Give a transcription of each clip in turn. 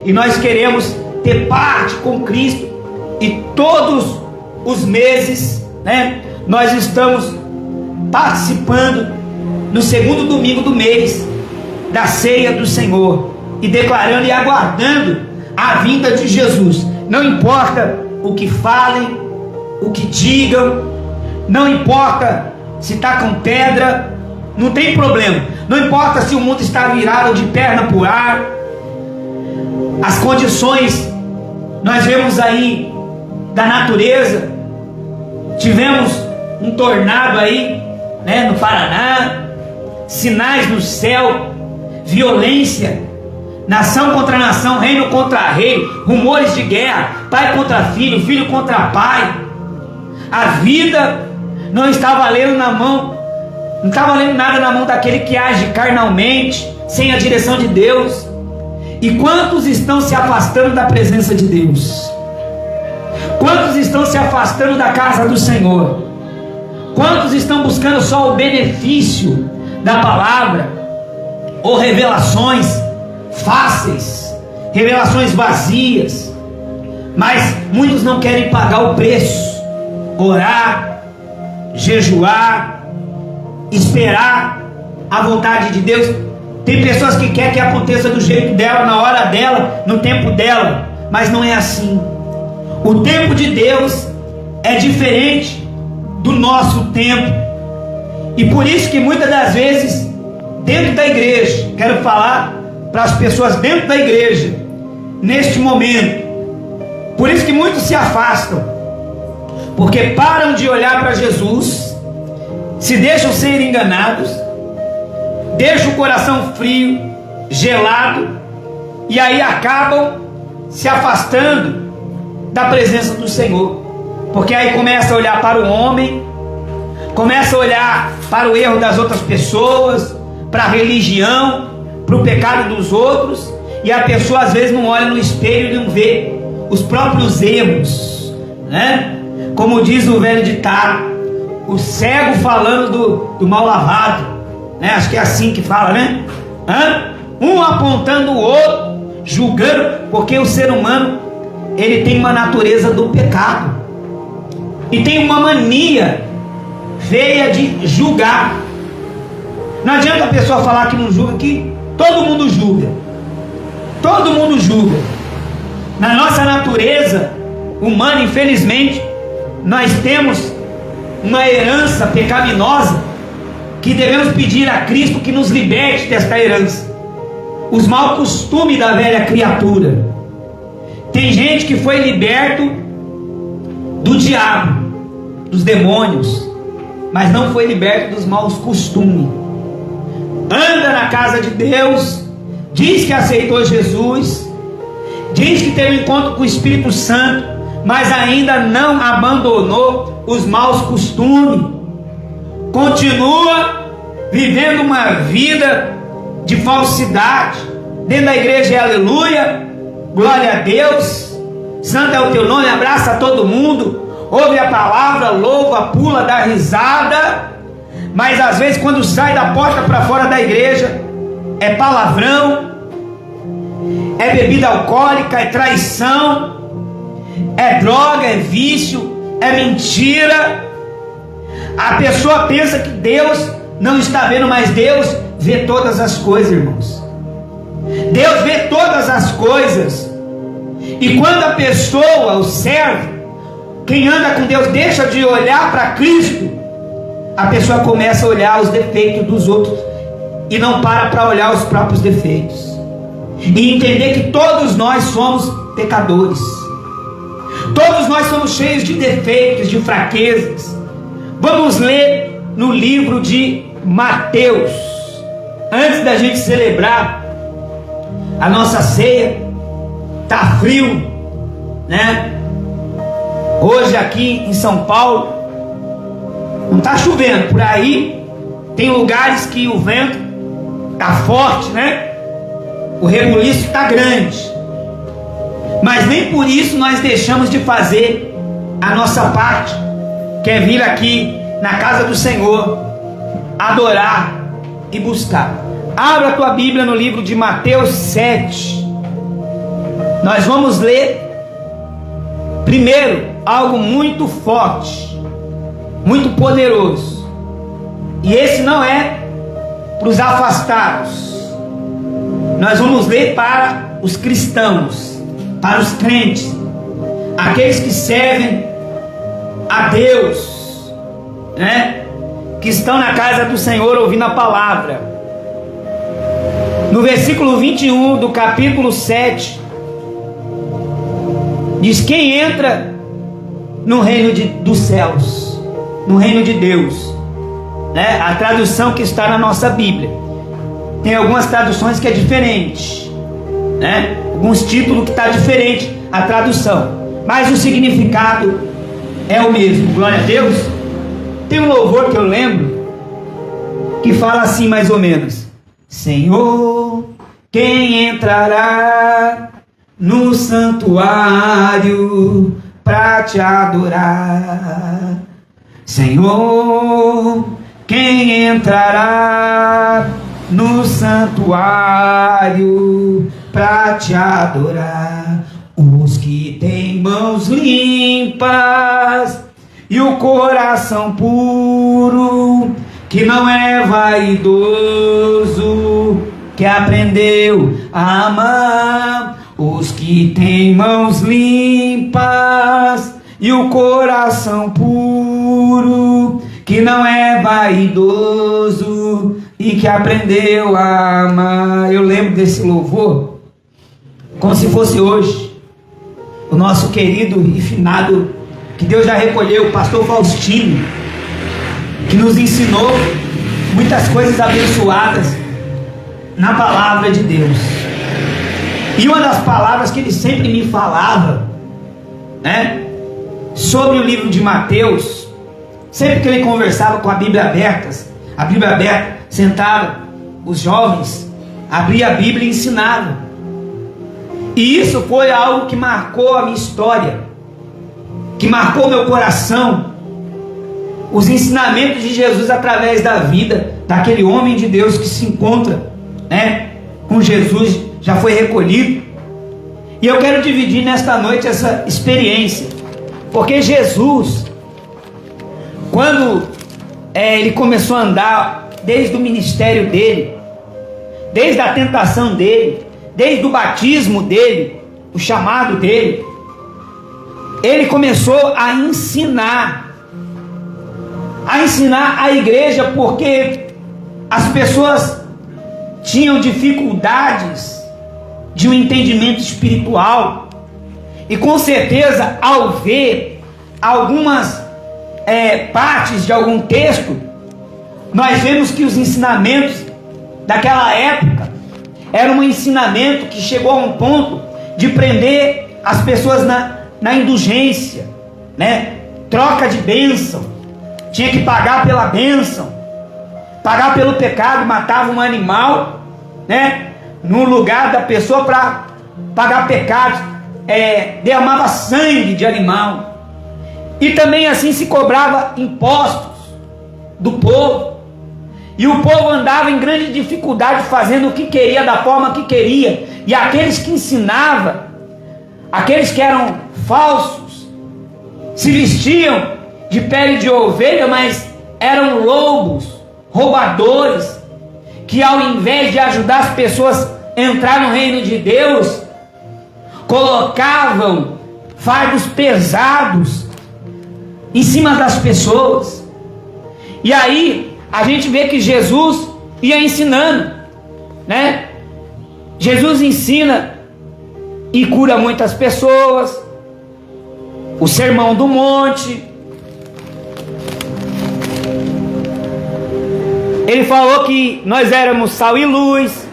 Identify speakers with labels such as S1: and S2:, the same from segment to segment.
S1: E nós queremos ter parte com Cristo. E todos os meses, nós estamos participando no segundo domingo do mês da ceia do Senhor e declarando e aguardando a vinda de Jesus. Não importa o que falem, o que digam, não importa se está com pedra, não tem problema. Não importa se o mundo está virado de perna para o ar. As condições, nós vemos aí da natureza. Tivemos um tornado aí, no Paraná, sinais no céu, violência, nação contra nação, reino contra rei, rumores de guerra, pai contra filho, filho contra pai. A vida não está valendo na mão, não está valendo nada na mão daquele que age carnalmente, sem a direção de Deus. E quantos estão se afastando da presença de Deus? Quantos estão se afastando da casa do Senhor? Quantos estão buscando só o benefício da palavra, ou revelações fáceis, revelações vazias? Mas muitos não querem pagar o preço, orar, jejuar, esperar a vontade de Deus. Tem pessoas que querem que aconteça do jeito dela, na hora dela, no tempo dela, mas não é assim. O tempo de Deus é diferente do nosso tempo. E por isso que muitas das vezes, dentro da igreja, quero falar para as pessoas dentro da igreja, neste momento, por isso que muitos se afastam, porque param de olhar para Jesus, se deixam ser enganados, deixam o coração frio, gelado, e aí acabam se afastando da presença do Senhor, porque aí começa a olhar para o homem, começa a olhar para o erro das outras pessoas, para a religião, para o pecado dos outros, e a pessoa às vezes não olha no espelho e não vê os próprios erros, Como diz o velho ditado, o cego falando do mal lavado, acho que é assim que fala, Um apontando o outro, julgando, porque o ser humano, ele tem uma natureza do pecado, e tem uma mania feia de julgar. Não adianta a pessoa falar que não julga, que todo mundo julga. Todo mundo julga. Na nossa natureza humana, infelizmente, nós temos uma herança pecaminosa que devemos pedir a Cristo que nos liberte desta herança. Os maus costumes da velha criatura. Tem gente que foi liberto do diabo, dos demônios, mas não foi liberto dos maus costumes. Anda na casa de Deus, diz que aceitou Jesus, diz que teve um encontro com o Espírito Santo, mas ainda não abandonou os maus costumes. Continua vivendo uma vida de falsidade. Dentro da igreja é aleluia, glória a Deus, santo é o teu nome, abraça todo mundo, ouve a palavra, louva, pula, dá risada, mas às vezes quando sai da porta para fora da igreja, é palavrão, é bebida alcoólica, é traição, é droga, é vício, é mentira. A pessoa pensa que Deus não está vendo, mas Deus vê todas as coisas, irmãos. Deus vê todas as coisas. E quando a pessoa, o servo, quem anda com Deus, deixa de olhar para Cristo, a pessoa começa a olhar os defeitos dos outros e não para olhar os próprios defeitos, e entender que todos nós somos pecadores, todos nós somos cheios de defeitos, de fraquezas. Vamos ler no livro de Mateus, antes da gente celebrar a nossa ceia. Tá frio, Hoje aqui em São Paulo não está chovendo. Por aí tem lugares que o vento está forte, O rebuliço está grande. Mas nem por isso nós deixamos de fazer a nossa parte, que é vir aqui na casa do Senhor, adorar e buscar. Abra a tua Bíblia no livro de Mateus 7. Nós vamos ler primeiro algo muito forte, muito poderoso. E esse não é para os afastados. Nós vamos ler para os cristãos, para os crentes, aqueles que servem a Deus, né? Que estão na casa do Senhor ouvindo a palavra. No versículo 21 do capítulo 7, diz: quem entra no reino dos céus, no reino de Deus, né? A tradução que está na nossa Bíblia. Tem algumas traduções que é diferente, né? Alguns títulos que está diferente a tradução, mas o significado é o mesmo. Glória a Deus. Tem um louvor que eu lembro que fala assim mais ou menos: Senhor, quem entrará no santuário para te adorar? Senhor, quem entrará no santuário para te adorar? Os que têm mãos limpas e o coração puro, que não é vaidoso, que aprendeu a amar. Os que têm mãos limpas e o coração puro, que não é vaidoso e que aprendeu a amar. Eu lembro desse louvor como se fosse hoje. O nosso querido e finado, que Deus já recolheu, o pastor Faustino, que nos ensinou muitas coisas abençoadas na palavra de Deus. E uma das palavras que ele sempre me falava, né, sobre o livro de Mateus, sempre que ele conversava com a Bíblia aberta, sentava os jovens, abria a Bíblia e ensinava. E isso foi algo que marcou a minha história, que marcou meu coração. Os ensinamentos de Jesus através da vida daquele homem de Deus que se encontra, né, com Jesus, já foi recolhido. E eu quero dividir nesta noite essa experiência, porque Jesus, quando ele começou a andar, desde o ministério dele, desde a tentação dele, desde o batismo dele, o chamado dele, ele começou a ensinar a igreja, porque as pessoas tinham dificuldades de um entendimento espiritual, e com certeza, ao ver algumas partes de algum texto, nós vemos que os ensinamentos daquela época era um ensinamento que chegou a um ponto de prender as pessoas na indulgência, né? Troca de bênção, tinha que pagar pela bênção, pagar pelo pecado, matava um animal, né, no lugar da pessoa para pagar pecados, derramava sangue de animal, e também assim se cobrava impostos do povo, e o povo andava em grande dificuldade, fazendo o que queria, da forma que queria, e aqueles que ensinavam, aqueles que eram falsos, se vestiam de pele de ovelha, mas eram lobos, roubadores, que ao invés de ajudar as pessoas a entrar no reino de Deus, colocavam fardos pesados em cima das pessoas. E aí a gente vê que Jesus ia ensinando, né? Jesus ensina e cura muitas pessoas. O Sermão do Monte, ele falou que nós éramos sal e luz.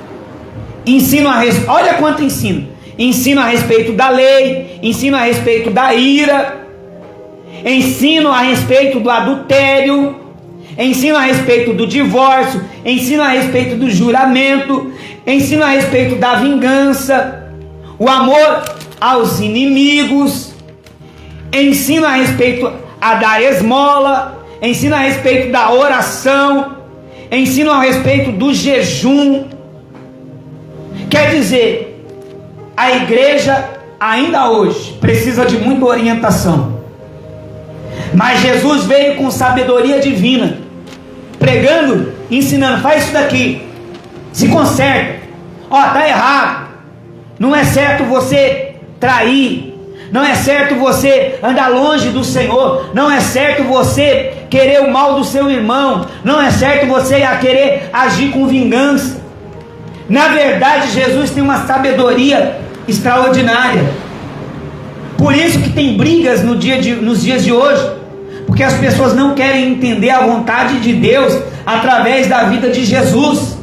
S1: Olha quanto ensino. Ensino a respeito da lei, ensino a respeito da ira, ensino a respeito do adultério, ensino a respeito do divórcio, ensino a respeito do juramento, ensino a respeito da vingança, o amor aos inimigos, ensino a respeito a dar esmola, ensino a respeito da oração, ensino a respeito do jejum. Quer dizer, a igreja ainda hoje, precisa de muita orientação. Mas Jesus veio com sabedoria divina, pregando, ensinando, faz isso daqui, se conserta, está errado, não é certo você trair, não é certo você andar longe do Senhor, não é certo você querer o mal do seu irmão, não é certo você querer agir com vingança. Na verdade, Jesus tem uma sabedoria extraordinária. Por isso que tem brigas nos dias de hoje, porque as pessoas não querem entender a vontade de Deus através da vida de Jesus.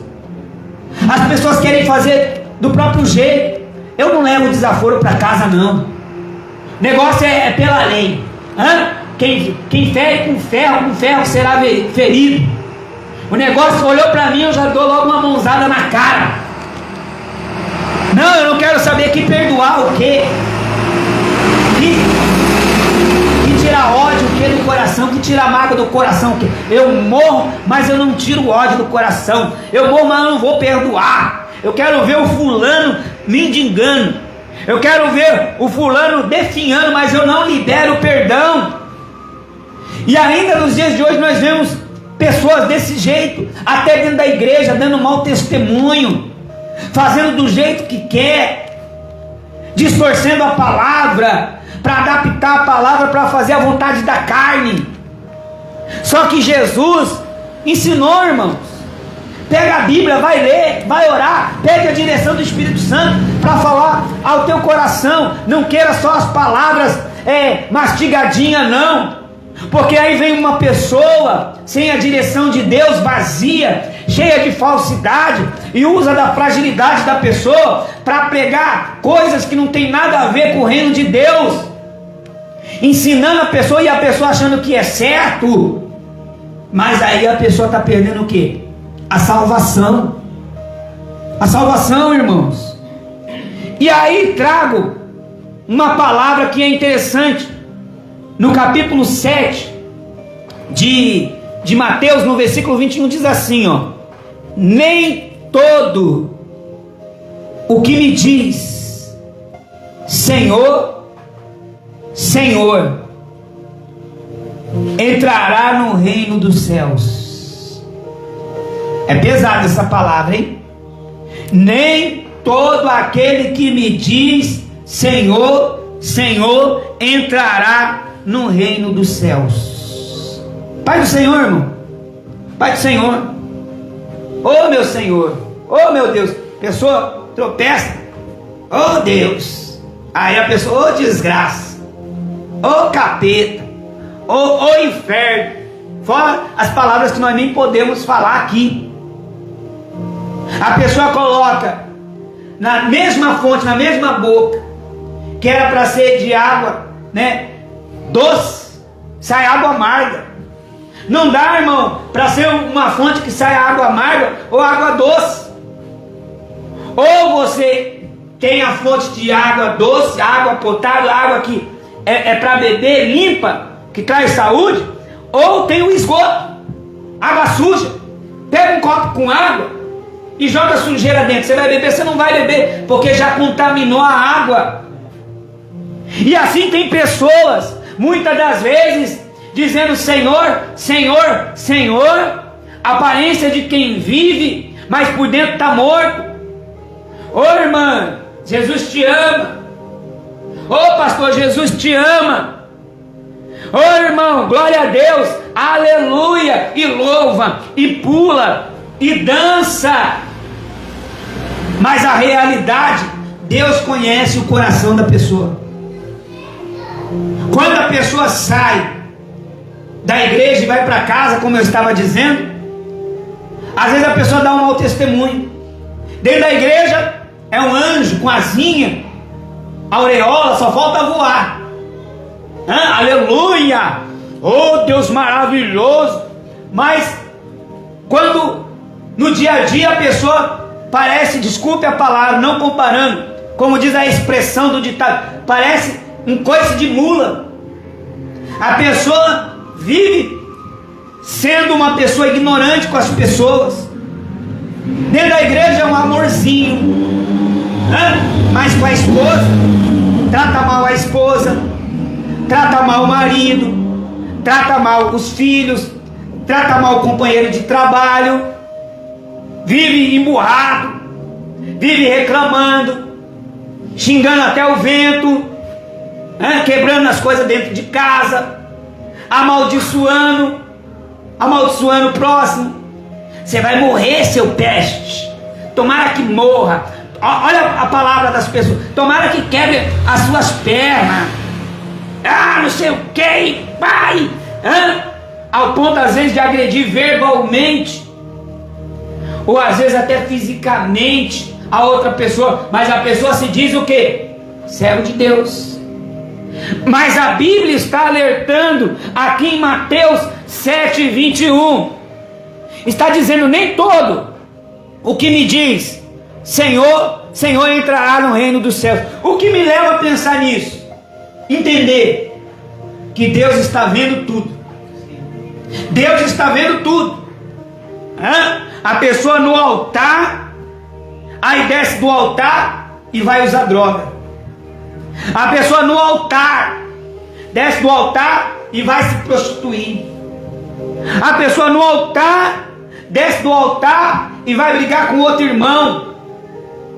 S1: As pessoas querem fazer do próprio jeito. Eu não levo desaforo para casa, não. O negócio é pela lei. Quem fere com ferro será ferido. O negócio olhou para mim, eu já dou logo uma mãozada na cara. Não, eu não quero saber que perdoar o quê? Que tirar ódio o quê do coração? Que tirar mágoa do coração o quê? Eu morro, mas eu não tiro o ódio do coração. Eu morro, mas eu não vou perdoar. Eu quero ver o fulano mendigando. Eu quero ver o fulano definhando, mas eu não libero o perdão. E ainda nos dias de hoje nós vemos pessoas desse jeito, até dentro da igreja, dando mau testemunho, fazendo do jeito que quer, distorcendo a palavra, para adaptar a palavra para fazer a vontade da carne. Só que Jesus ensinou, irmãos. Pega a Bíblia, vai ler, vai orar, pede a direção do Espírito Santo para falar ao teu coração. Não queira só as palavras mastigadinhas, não. Porque aí vem uma pessoa sem a direção de Deus, vazia, cheia de falsidade, e usa da fragilidade da pessoa para pregar coisas que não tem nada a ver com o reino de Deus, ensinando a pessoa, e a pessoa achando que é certo. Mas aí a pessoa está perdendo o quê? A salvação. A salvação, irmãos. E aí trago uma palavra que é interessante. No capítulo 7 de Mateus, no versículo 21, diz assim, nem todo o que me diz Senhor, Senhor, entrará no reino dos céus. É pesada essa palavra, hein? Nem todo aquele que me diz Senhor, Senhor, entrará no reino dos céus. Pai do Senhor, irmão. Pai do Senhor. Oh meu Senhor. Oh meu Deus. Pessoa tropeça. Oh Deus. Aí a pessoa, oh desgraça. Oh capeta. Oh inferno. Fora as palavras que nós nem podemos falar aqui. A pessoa coloca na mesma fonte, na mesma boca, que era para ser de água, doce, sai água amarga. Não dá, irmão, para ser uma fonte que sai água amarga ou água doce. Ou você tem a fonte de água doce, água potável, água que é para beber, limpa, que traz saúde, ou tem o esgoto, água suja. Pega um copo com água e joga sujeira dentro. Você vai beber, você não vai beber, porque já contaminou a água. E assim tem pessoas, muitas das vezes, dizendo Senhor, Senhor, Senhor, aparência de quem vive, mas por dentro está morto. Ô irmã, Jesus te ama. Ô pastor, Jesus te ama. Ô irmão, glória a Deus, aleluia, e louva, e pula, e dança. Mas a realidade, Deus conhece o coração da pessoa. Quando a pessoa sai da igreja e vai para casa, como eu estava dizendo, às vezes a pessoa dá um mau testemunho. Dentro da igreja é um anjo com asinha, aureola, só falta voar. Aleluia! Oh Deus maravilhoso! Mas quando no dia a dia a pessoa parece, desculpe a palavra, não comparando, como diz a expressão do ditado, parece um coice de mula. A pessoa vive sendo uma pessoa ignorante com as pessoas. Dentro da igreja é um amorzinho, mas com a esposa esposa, trata mal o marido, trata mal os filhos, trata mal o companheiro de trabalho, vive emburrado, vive reclamando, xingando até o vento, quebrando as coisas dentro de casa, amaldiçoando o próximo. Você vai morrer, seu peste. Tomara que morra. Olha a palavra das pessoas. Tomara que quebre as suas pernas. Não sei o que, pai. Ao ponto às vezes de agredir verbalmente, ou às vezes até fisicamente a outra pessoa. Mas a pessoa se diz o quê? Servo de Deus. Mas a Bíblia está alertando aqui em Mateus 7:21. Está dizendo: nem todo o que me diz Senhor, Senhor entrará no reino dos céus. O que me leva a pensar nisso? Entender que Deus está vendo tudo. Deus está vendo tudo. A pessoa no altar, aí desce do altar e vai usar droga. A pessoa no altar, desce do altar e vai se prostituir. A pessoa no altar, desce do altar e vai brigar com outro irmão.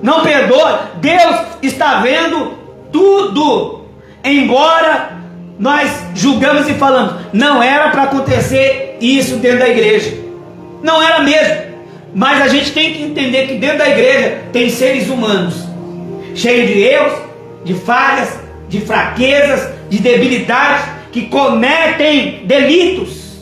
S1: Não perdoa. Deus está vendo tudo. Embora nós julgamos e falamos, não era para acontecer isso dentro da igreja. Não era mesmo. Mas a gente tem que entender que dentro da igreja tem seres humanos, cheios de erros, de falhas, de fraquezas, de debilidades, que cometem delitos.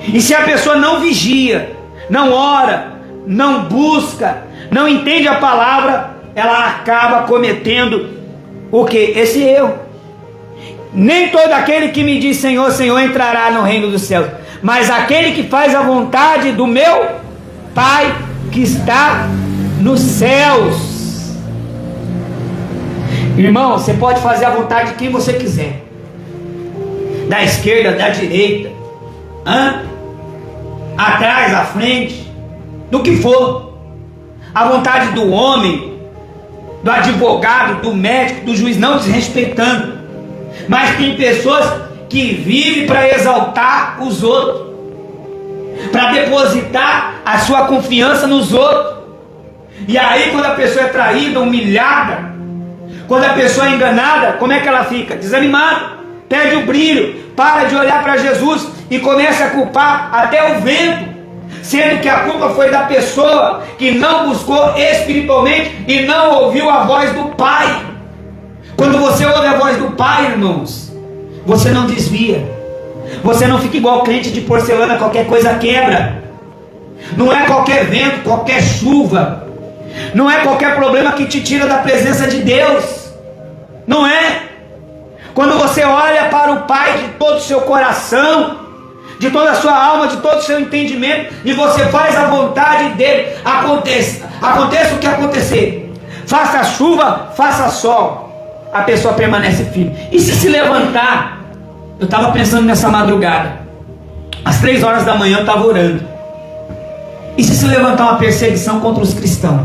S1: E se a pessoa não vigia, não ora, não busca, não entende a palavra, ela acaba cometendo o que? Esse erro. Nem todo aquele que me diz Senhor, Senhor entrará no reino dos céus, mas aquele que faz a vontade do meu Pai que está nos céus. Irmão, você pode fazer a vontade de quem você quiser, da esquerda, da direita, atrás, à frente, do que for. A vontade do homem, do advogado, do médico, do juiz, não desrespeitando. Mas tem pessoas que vivem para exaltar os outros, para depositar a sua confiança nos outros. E aí quando a pessoa é traída, humilhada, quando a pessoa é enganada, como é que ela fica? Desanimada, perde o brilho, para de olhar para Jesus e começa a culpar até o vento, sendo que a culpa foi da pessoa que não buscou espiritualmente e não ouviu a voz do Pai. Quando você ouve a voz do Pai, irmãos, você não desvia, você não fica igual crente de porcelana, qualquer coisa quebra. Não é qualquer vento, qualquer chuva, não é qualquer problema que te tira da presença de Deus. Não é. Quando você olha para o Pai de todo o seu coração, de toda a sua alma, de todo o seu entendimento, e você faz a vontade dele, aconteça o que acontecer, faça chuva, faça sol, a pessoa permanece firme. E se levantar? Eu estava pensando nessa madrugada, às 3 horas da manhã eu estava orando. E se levantar uma perseguição contra os cristãos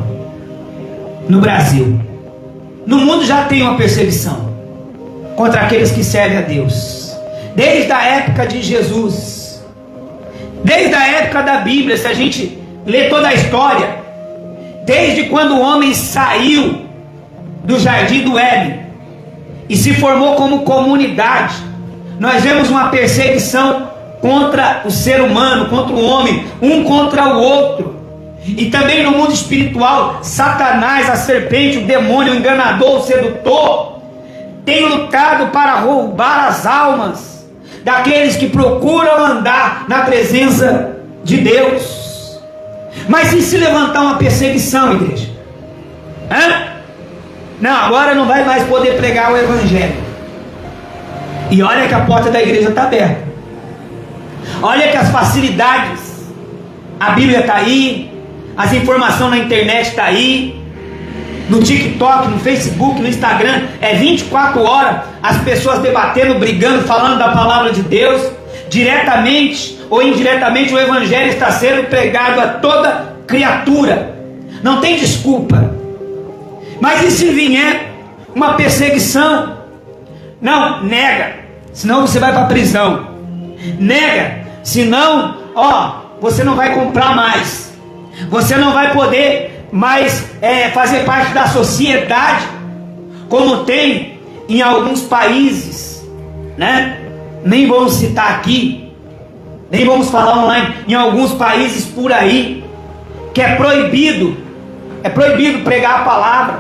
S1: no Brasil? No mundo já tem uma perseguição contra aqueles que servem a Deus, desde a época de Jesus, desde a época da Bíblia. Se a gente lê toda a história, desde quando o homem saiu do jardim do Éden e se formou como comunidade, nós vemos uma perseguição contra o ser humano, contra o homem, um contra o outro. E também no mundo espiritual, Satanás, a serpente, o demônio, o enganador, o sedutor, tem lutado para roubar as almas daqueles que procuram andar na presença de Deus. Mas e se levantar uma perseguição, igreja? Não, agora não vai mais poder pregar o evangelho. E olha que a porta da igreja está aberta. Olha que as facilidades, a Bíblia está aí, as informações na internet estão aí, no TikTok, no Facebook, no Instagram, é 24 horas, as pessoas debatendo, brigando, falando da palavra de Deus. Diretamente ou indiretamente o evangelho está sendo pregado a toda criatura, não tem desculpa. Mas e se vier uma perseguição? Não, nega, senão você vai para a prisão. Nega, senão, você não vai comprar mais. Você não vai poder mais fazer parte da sociedade, como tem em alguns países, né? Nem vamos citar aqui, nem vamos falar online, em alguns países por aí, que é proibido pregar a palavra.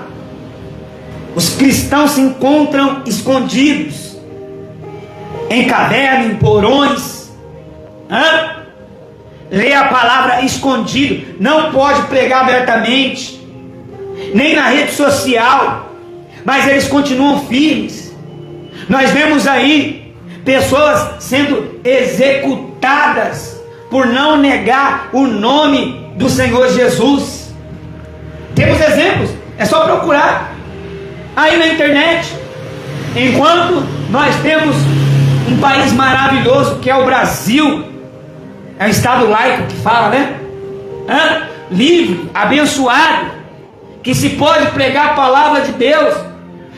S1: Os cristãos se encontram escondidos em cavernas, em porões, lê a palavra escondido, não pode pregar abertamente, nem na rede social, mas eles continuam firmes. Nós vemos aí pessoas sendo executadas por não negar o nome do Senhor Jesus. Temos exemplos, é só procurar aí na internet. Enquanto nós temos um país maravilhoso que é o Brasil, é um estado laico que fala, né? Livre, abençoado, que se pode pregar a palavra de Deus,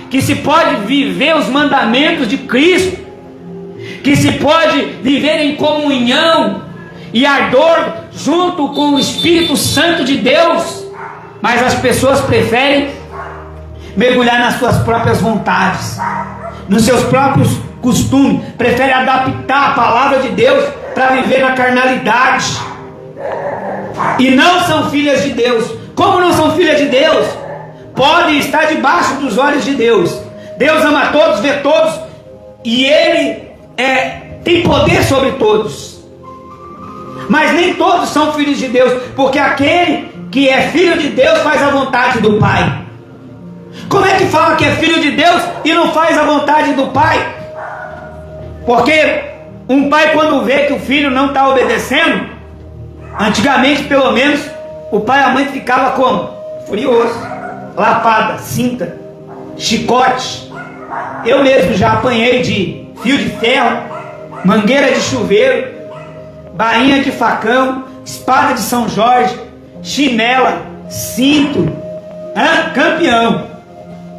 S1: que se pode viver os mandamentos de Cristo, que se pode viver em comunhão e ardor junto com o Espírito Santo de Deus. Mas as pessoas preferem mergulhar nas suas próprias vontades, nos seus próprios costumes, preferem adaptar a palavra de Deus para viver na carnalidade, e não são filhas de Deus. Como não são filhas de Deus? Podem estar debaixo dos olhos de Deus. Deus ama todos, vê todos, e Ele tem poder sobre todos. Mas nem todos são filhos de Deus, porque aquele que é filho de Deus faz a vontade do Pai. Como é que fala que é filho de Deus e não faz a vontade do Pai? Porque um pai, quando vê que o filho não está obedecendo, antigamente pelo menos, o pai e a mãe ficavam como? Furioso, lapada, cinta, chicote. Eu mesmo já apanhei de fio de ferro, mangueira de chuveiro, bainha de facão, espada de São Jorge, chinela, cinto, campeão.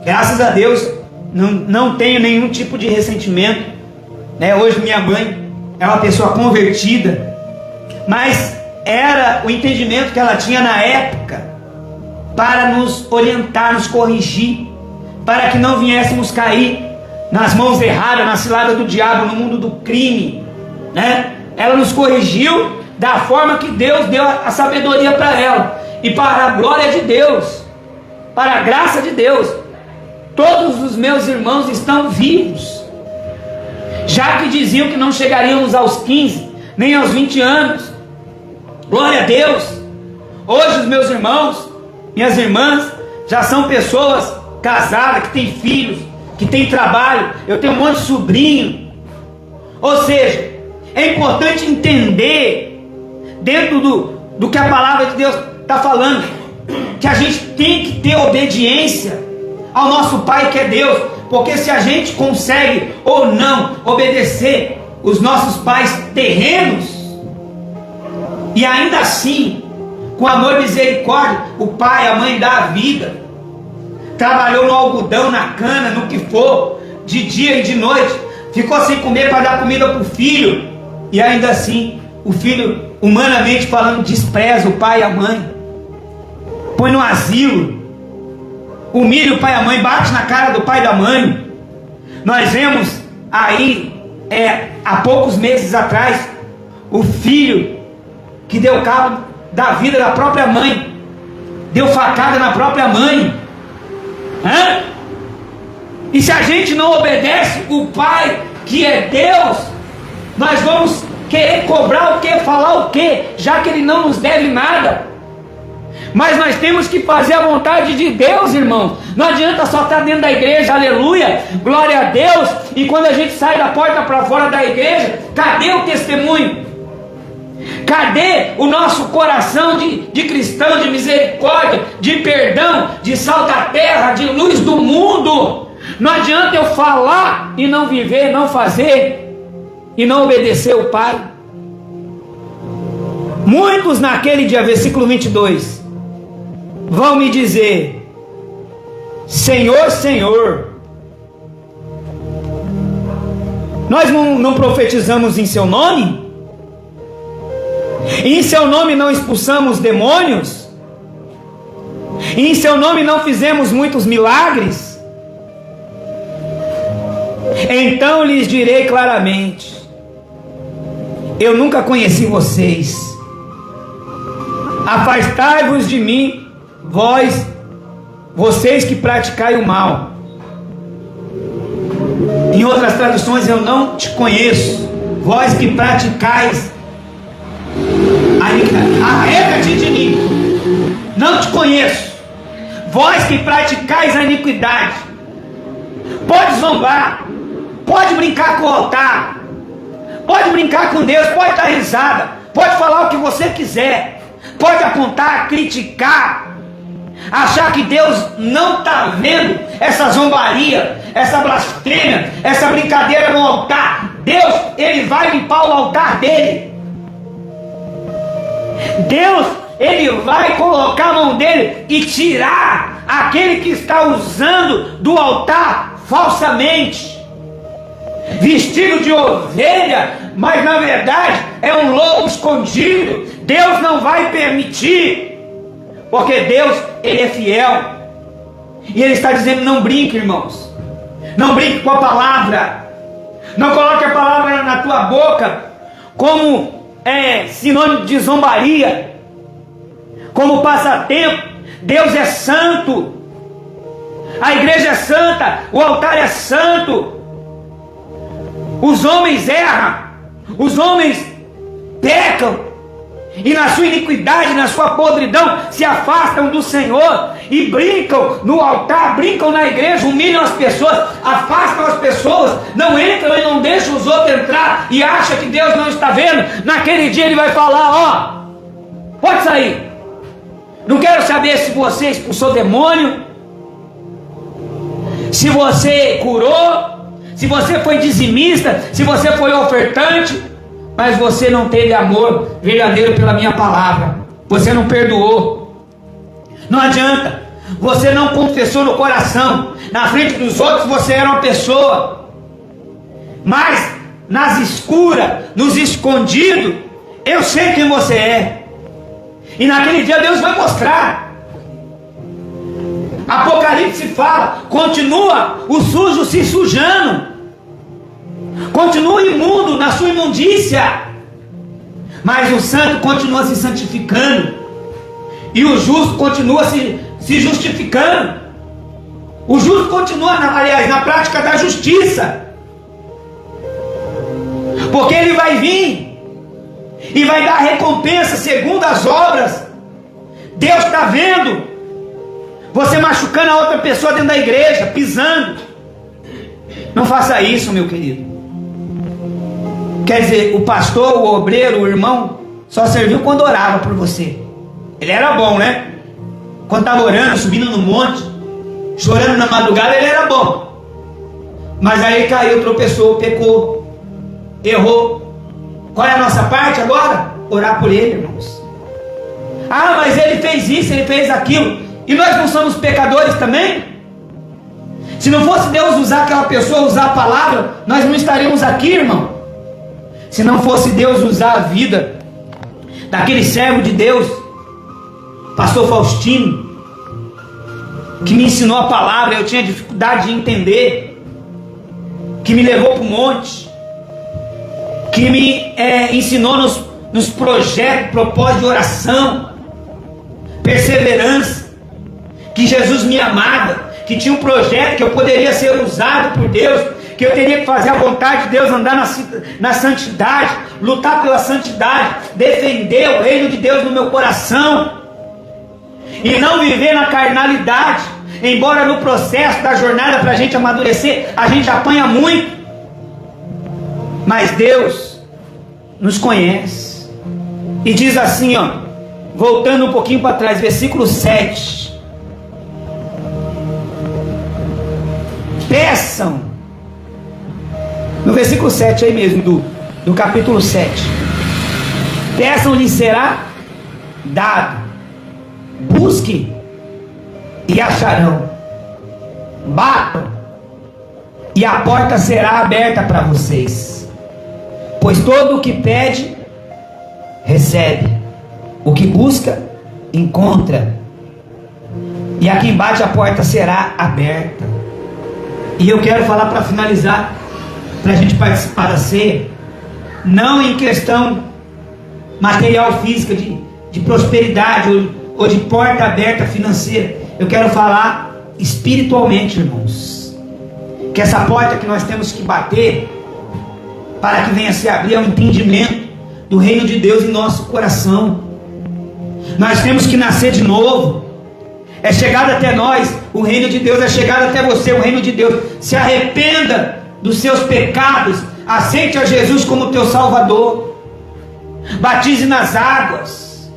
S1: Graças a Deus não tenho nenhum tipo de ressentimento, né? Hoje minha mãe é uma pessoa convertida, mas era o entendimento que ela tinha na época para nos orientar, nos corrigir, para que não viéssemos cair nas mãos erradas, na cilada do diabo, no mundo do crime, né? Ela nos corrigiu da forma que Deus deu a sabedoria para ela, e para a glória de Deus, para a graça de Deus, todos os meus irmãos estão vivos, já que diziam que não chegaríamos aos 15, nem aos 20 anos. Glória a Deus. Hoje os meus irmãos, minhas irmãs, já são pessoas casadas, que têm filhos, que têm trabalho. Eu tenho um monte de sobrinho. Ou seja, é importante entender, dentro do que a palavra de Deus está falando, que a gente tem que ter obediência ao nosso Pai que é Deus, porque se a gente consegue ou não obedecer os nossos pais terrenos, e ainda assim, com amor e misericórdia, o pai, a mãe dá a vida, trabalhou no algodão, na cana, no que for, de dia e de noite, ficou sem comer para dar comida para o filho, e ainda assim, o filho, humanamente falando, despreza o pai e a mãe, põe no asilo, humilha o pai e a mãe, bate na cara do pai e da mãe. Nós vemos aí, há poucos meses atrás, o filho que deu cabo da vida da própria mãe, deu facada na própria mãe. E se a gente não obedece o Pai que é Deus, nós vamos querer cobrar o que, falar o que, já que Ele não nos deve nada. Mas nós temos que fazer a vontade de Deus, irmãos. Não adianta só estar dentro da igreja, aleluia, glória a Deus, e quando a gente sai da porta para fora da igreja, cadê o testemunho? Cadê o nosso coração de cristão, de misericórdia, de perdão, de sal da terra, de luz do mundo? Não adianta eu falar e não viver, não fazer, e não obedecer o Pai. Muitos naquele dia, versículo 22, vão me dizer: Senhor, Senhor, Nós não profetizamos em seu nome? E em seu nome não expulsamos demônios? E em seu nome não fizemos muitos milagres? Então lhes direi claramente: eu nunca conheci vocês. Afastai-vos de mim, vocês que praticai o mal. Em outras traduções, eu não te conheço, vós que praticais a iniquidade. Arrega-te de mim, não te conheço, vós que praticais a iniquidade. Pode zombar, pode brincar com o altar, pode brincar com Deus, pode dar risada, pode falar o que você quiser, pode apontar, criticar, achar que Deus não está vendo essa zombaria, essa blasfêmia, essa brincadeira no altar. Deus, Ele vai limpar o altar dele. Deus, Ele vai colocar a mão dele e tirar aquele que está usando do altar falsamente, vestido de ovelha, mas na verdade é um lobo escondido. Deus não vai permitir, porque Deus, Ele é fiel. E Ele está dizendo: não brinque, irmãos, não brinque com a palavra, não coloque a palavra na tua boca como sinônimo de zombaria, como passatempo. Deus é santo, a igreja é santa, o altar é santo. Os homens erram, os homens pecam, e na sua iniquidade, na sua podridão, se afastam do Senhor e brincam no altar, brincam na igreja, humilham as pessoas, afastam as pessoas, não entram e não deixam os outros entrar, e acham que Deus não está vendo. Naquele dia Ele vai falar: ó, pode sair, não quero saber se você expulsou demônio, se você curou, se você foi dizimista, se você foi ofertante, mas você não teve amor verdadeiro pela minha palavra, você não perdoou. Não adianta, você não confessou no coração, na frente dos outros você era uma pessoa, mas nas escuras, nos escondidos, eu sei quem você é. E naquele dia Deus vai mostrar. Apocalipse fala: continua o sujo se sujando, continua imundo na sua imundícia, mas o santo continua se santificando, e o justo continua se justificando. O justo continua, aliás, na prática da justiça, porque ele vai vir e vai dar recompensa segundo as obras. Deus está vendo você machucando a outra pessoa dentro da igreja, pisando. Não faça isso, meu querido. Quer dizer, o pastor, o obreiro, o irmão só serviu quando orava por você. Ele era bom, né? Quando estava orando, subindo no monte, chorando na madrugada, ele era bom. Mas aí caiu, tropeçou, pecou, errou. Qual é a nossa parte agora? Orar por ele, irmãos. Ah, mas ele fez isso, ele fez aquilo. E nós não somos pecadores também? Se não fosse Deus usar aquela pessoa, usar a palavra, nós não estaríamos aqui, irmão. Se não fosse Deus usar a vida daquele servo de Deus, pastor Faustino, que me ensinou a palavra, eu tinha dificuldade de entender, que me levou para o monte, que me ensinou nos projetos, propósitos de oração, perseverança, que Jesus me amava, que tinha um projeto que eu poderia ser usado por Deus, que eu teria que fazer a vontade de Deus, andar na santidade, lutar pela santidade, defender o reino de Deus no meu coração, e não viver na carnalidade. Embora no processo da jornada, para a gente amadurecer, a gente apanha muito, mas Deus nos conhece, e diz assim, ó, voltando um pouquinho para trás, versículo 7, peçam, no versículo 7 aí mesmo, do capítulo 7, peçam-lhe será dado, busque e acharão, batam e a porta será aberta para vocês. Pois todo o que pede, recebe. O que busca, encontra. E a quem bate, a porta será aberta. E eu quero falar para finalizar, para a gente participar da ceia, não em questão material, física, de prosperidade ou de porta aberta financeira. Eu quero falar espiritualmente, irmãos, que essa porta que nós temos que bater para que venha se abrir ao entendimento do reino de Deus em nosso coração. Nós temos que nascer de novo. É chegado até nós o reino de Deus, é chegado até você o reino de Deus. Se arrependa dos seus pecados, aceite a Jesus como teu Salvador, batize nas águas,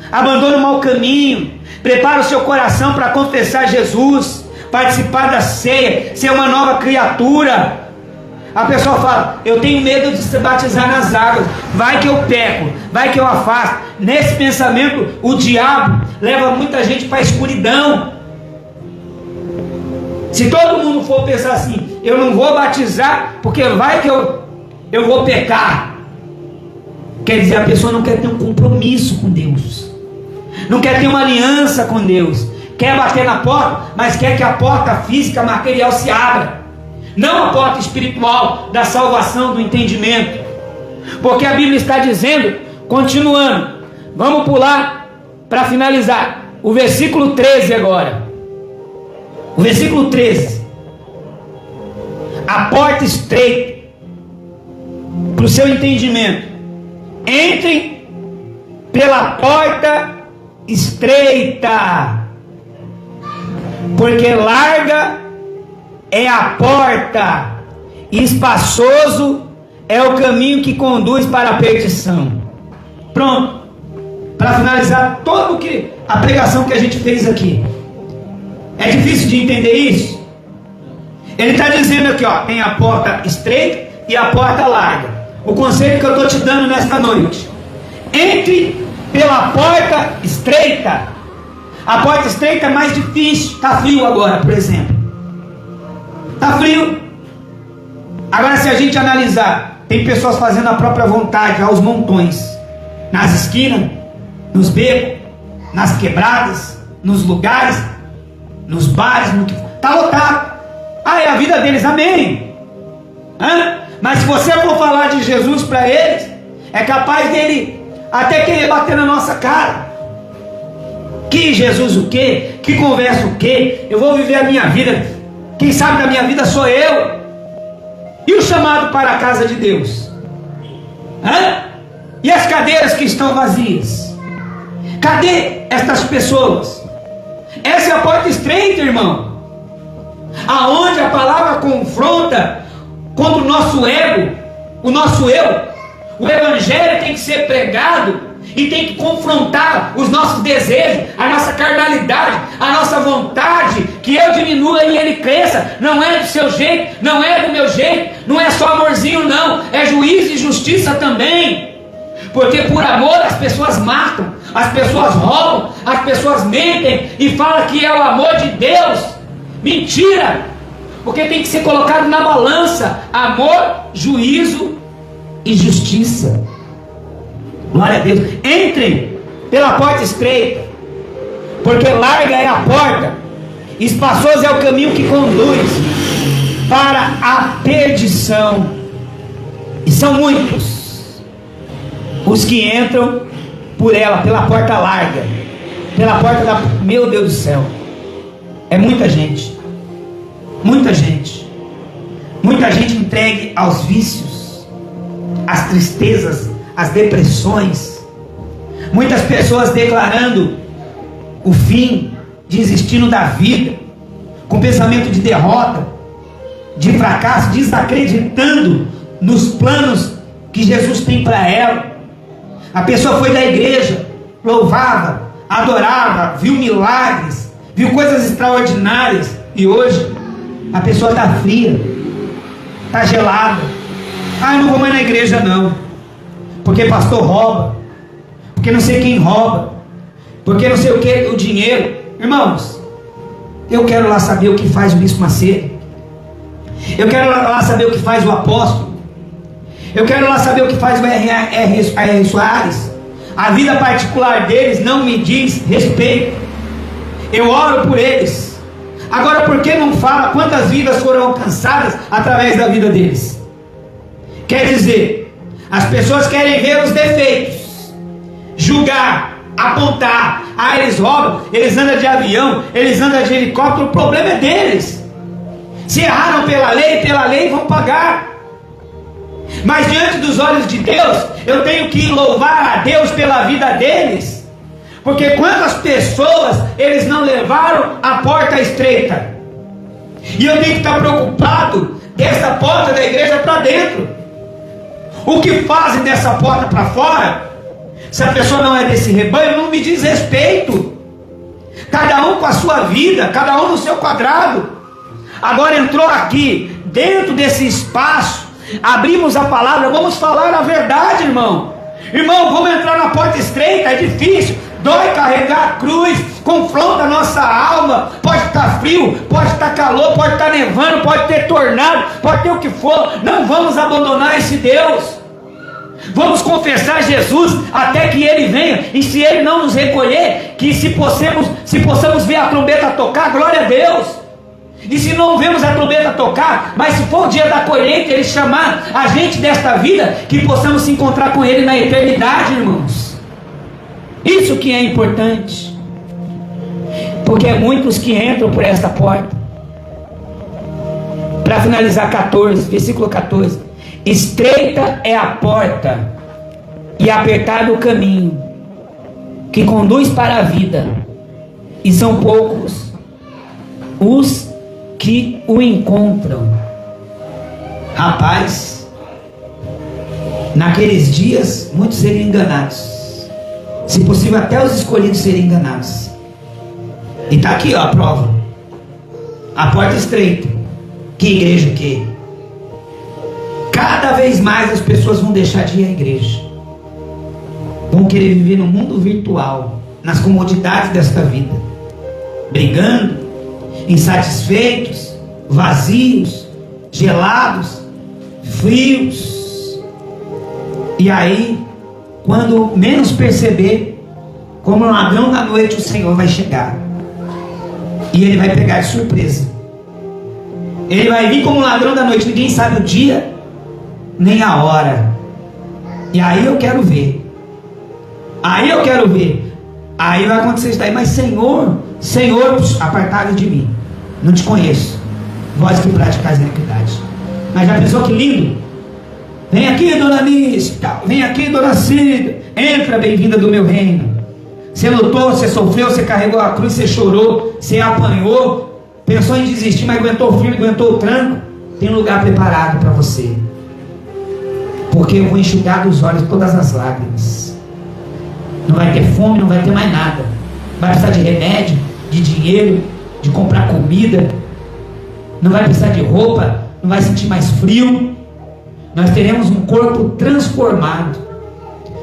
S1: abandone o mau caminho, prepare o seu coração para confessar Jesus, participar da ceia, ser uma nova criatura. A pessoa fala: eu tenho medo de se batizar nas águas, vai que eu peco, vai que eu afasto. Nesse pensamento, o diabo leva muita gente para a escuridão. Se todo mundo for pensar assim: eu não vou batizar porque vai que eu vou pecar, quer dizer, a pessoa não quer ter um compromisso com Deus, não quer ter uma aliança com Deus, quer bater na porta, mas quer que a porta física, material se abra, não a porta espiritual da salvação, do entendimento. Porque a Bíblia está dizendo, continuando, vamos pular para finalizar, o versículo 13 agora. O versículo 13: a porta estreita, para o seu entendimento, entrem pela porta estreita, porque larga é a porta, e espaçoso é o caminho que conduz para a perdição. Pronto, para finalizar todo que a pregação que a gente fez aqui. É difícil de entender isso? Ele está dizendo aqui, ó, tem a porta estreita e a porta larga. O conselho que eu estou te dando nesta noite: entre pela porta estreita. A porta estreita é mais difícil. Está frio agora, por exemplo. Está frio. Agora, se a gente analisar, tem pessoas fazendo a própria vontade aos montões, nas esquinas, nos becos, nas quebradas, nos lugares, nos bares, está lotado. Ah, é a vida deles, amém. Mas se você for falar de Jesus para eles, é capaz dele até querer bater na nossa cara. Que Jesus o quê? Que conversa o quê? Eu vou viver a minha vida. Quem sabe da minha vida sou eu. E o chamado para a casa de Deus? E as cadeiras que estão vazias? Cadê estas pessoas? Essa é a porta estreita, irmão, aonde a palavra confronta contra o nosso ego, o nosso eu. O evangelho tem que ser pregado e tem que confrontar os nossos desejos, a nossa carnalidade, a nossa vontade, que eu diminua e ele cresça. Não é do seu jeito, não é do meu jeito, não é só amorzinho não, é juízo e justiça também. Porque por amor as pessoas matam, as pessoas roubam, as pessoas mentem e falam que é o amor de Deus. Mentira! Porque tem que ser colocado na balança: amor, juízo e justiça. Glória a Deus. Entrem pela porta estreita, porque larga é a porta, espaçoso é o caminho que conduz para a perdição, e são muitos os que entram por ela, pela porta larga, pela porta da... Meu Deus do céu, é muita gente, muita gente, muita gente entregue aos vícios, às tristezas, às depressões, muitas pessoas declarando o fim, desistindo da vida, com pensamento de derrota, de fracasso, desacreditando nos planos que Jesus tem para ela. A pessoa foi da igreja, louvava, adorava, viu milagres, viu coisas extraordinárias, e hoje a pessoa está fria, está gelada. Ah, eu não vou mais na igreja não, porque pastor rouba, porque não sei quem rouba, porque não sei o que, o dinheiro. Irmãos, eu quero lá saber o que faz o Bispo Macedo, Eu quero lá saber o que faz o apóstolo. Eu quero lá saber o que faz o R. Soares. A vida particular deles não me diz respeito. Eu oro por eles. Agora, por que não fala quantas vidas foram alcançadas através da vida deles? Quer dizer, as pessoas querem ver os defeitos, julgar, apontar. Ah, eles roubam, eles andam de avião, eles andam de helicóptero. O problema é deles. Se erraram pela lei vão pagar. Mas diante dos olhos de Deus, eu tenho que louvar a Deus pela vida deles. Porque quantas pessoas eles não levaram a porta estreita? E eu tenho que estar preocupado dessa porta da igreja para dentro. O que fazem dessa porta para fora? Se a pessoa não é desse rebanho, não me diz respeito. Cada um com a sua vida, cada um no seu quadrado. Agora entrou aqui, dentro desse espaço, abrimos a palavra, vamos falar a verdade, irmão. Irmão, vamos entrar na porta estreita, é difícil, dói carregar a cruz, confronta a nossa alma. Pode estar frio, pode estar calor, pode estar nevando, pode ter tornado, pode ter o que for. Não vamos abandonar esse Deus. Vamos confessar Jesus até que Ele venha. E se Ele não nos recolher, que se possamos ver a trombeta tocar, glória a Deus. E se não vemos a trombeta tocar, mas se for o dia da colheita, Ele chamar a gente desta vida, que possamos se encontrar com Ele na eternidade, irmãos. Isso que é importante. Porque é muitos que entram por esta porta. Para finalizar, 14, versículo 14. Estreita é a porta e apertado o caminho que conduz para a vida, e são poucos os que o encontram. Rapaz, naqueles dias muitos seriam enganados, se possível até os escolhidos seriam enganados. E está aqui, ó, a prova. A porta estreita. Que igreja o quê? Cada vez mais as pessoas vão deixar de ir à igreja, vão querer viver no mundo virtual, nas comodidades desta vida, brigando, insatisfeitos, vazios, gelados, frios. E aí, quando menos perceber, como um ladrão da noite, o Senhor vai chegar e Ele vai pegar de surpresa. Ele vai vir como um ladrão da noite, ninguém sabe o dia nem a hora. E aí eu quero ver. Aí vai acontecer isso daí. Mas Senhor, apartai-vos de mim, não te conheço, vós que praticais iniquidade. Mas já pensou que lindo? Vem aqui, dona Nice, vem aqui, dona Cida, entra, bem-vinda do meu reino. Você lutou, você sofreu, você carregou a cruz, você chorou, você apanhou, pensou em desistir, mas aguentou firme, aguentou o tranco. Tem um lugar preparado para você, porque eu vou enxugar dos olhos todas as lágrimas. Não vai ter fome, não vai ter mais nada. Vai precisar de remédio, de dinheiro, de comprar comida. Não vai precisar de roupa, não vai sentir mais frio. Nós teremos um corpo transformado.